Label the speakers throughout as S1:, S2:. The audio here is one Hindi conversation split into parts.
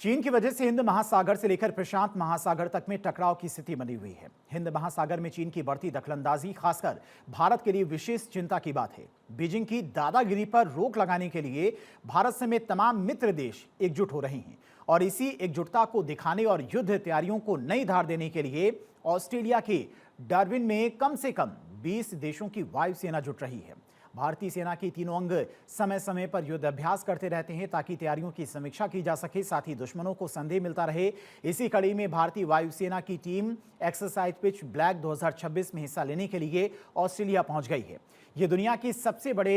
S1: चीन की वजह से हिंद महासागर से लेकर प्रशांत महासागर तक में टकराव की स्थिति बनी हुई है। हिंद महासागर में चीन की बढ़ती दखलंदाजी खासकर भारत के लिए विशेष चिंता की बात है। बीजिंग की दादागिरी पर रोक लगाने के लिए भारत समेत तमाम मित्र देश एकजुट हो रहे हैं और इसी एकजुटता को दिखाने और युद्ध तैयारियों को नई धार देने के लिए ऑस्ट्रेलिया के डार्विन में कम से कम 20 देशों की वायुसेना जुट रही है। भारतीय सेना की तीनों अंग समय समय पर युद्ध अभ्यास करते रहते हैं ताकि तैयारियों की समीक्षा की जा सके, साथ ही दुश्मनों को संदेह मिलता रहे। इसी कड़ी में भारतीय वायुसेना की टीम एक्सरसाइज पिच ब्लैक 2026 में हिस्सा लेने के लिए ऑस्ट्रेलिया पहुंच गई है। ये दुनिया के सबसे बड़े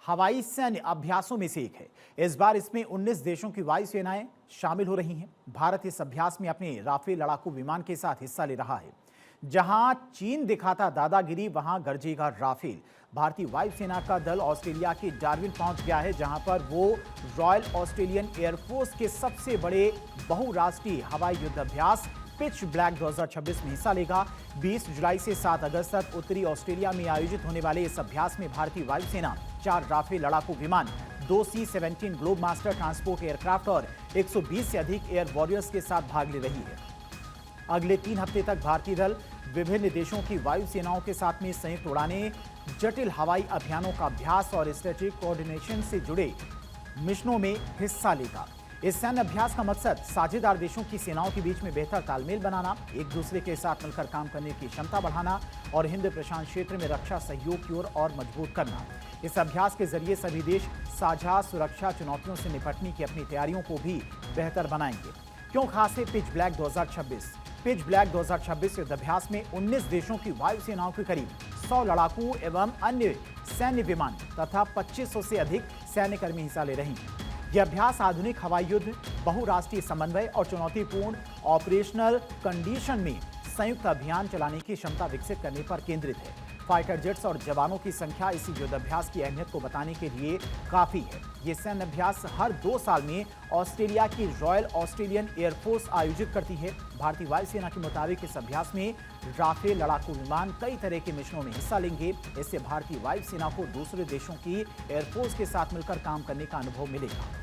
S1: हवाई सैन्य अभ्यासों में से एक है। इस बार इसमें 19 देशों की वायुसेनाएं शामिल हो रही हैं। भारत इस अभ्यास में अपने राफेल लड़ाकू विमान के साथ हिस्सा ले रहा है। जहां चीन दिखाता दादागिरी, वहां गरजेगा राफेल। भारतीय वायुसेना का दल ऑस्ट्रेलिया के डार्विन पहुंच गया है, जहां पर वो रॉयल ऑस्ट्रेलियन एयरफोर्स के सबसे बड़े बहुराष्ट्रीय हवाई युद्ध अभ्यास पिच ब्लैक 2026 में हिस्सा लेगा। 20 जुलाई से 7 अगस्त तक उत्तरी ऑस्ट्रेलिया में आयोजित होने वाले इस अभ्यास में भारतीय वायुसेना 4 राफेल लड़ाकू विमान, 2 C-17 globe master transport aircraft और 120 से अधिक एयर वॉरियर्स के साथ भाग ले रही है। अगले 3 हफ्ते तक भारतीय दल विभिन्न देशों की वायुसेनाओं के साथ में संयुक्त उड़ानें, जटिल हवाई अभियानों का अभ्यास और स्ट्रेटेजिक कोऑर्डिनेशन से जुड़े मिशनों में हिस्सा लेगा। इस सैन्य अभ्यास का मकसद साझेदार देशों की सेनाओं के बीच में बेहतर तालमेल बनाना, एक दूसरे के साथ मिलकर काम करने की क्षमता बढ़ाना और हिंद प्रशांत क्षेत्र में रक्षा सहयोग की ओर और मजबूत करना। इस अभ्यास के जरिए सभी देश साझा सुरक्षा चुनौतियों से निपटने की अपनी तैयारियों को भी बेहतर बनाएंगे। क्यों खास है पिच ब्लैक 2026? पिच ब्लैक 2026 युद्ध अभ्यास में 19 देशों की वायुसेनाओं के करीब 100 लड़ाकू एवं अन्य सैन्य विमान तथा 2500 से अधिक सैन्यकर्मी हिस्सा ले रहे हैं। यह अभ्यास आधुनिक हवाई युद्ध, बहुराष्ट्रीय समन्वय और चुनौतीपूर्ण ऑपरेशनल कंडीशन में संयुक्त अभियान चलाने की क्षमता विकसित करने पर केंद्रित है। फाइटर जेट्स और जवानों की संख्या इसी युद्ध अभ्यास की अहमियत को बताने के लिए काफी है। ये सैन्य अभ्यास हर 2 साल में ऑस्ट्रेलिया की रॉयल ऑस्ट्रेलियन एयरफोर्स आयोजित करती है। भारतीय वायुसेना के मुताबिक इस अभ्यास में राफेल लड़ाकू विमान कई तरह के मिशनों में हिस्सा लेंगे। इससे भारतीय वायुसेना को दूसरे देशों की एयरफोर्स के साथ मिलकर काम करने का अनुभव मिलेगा।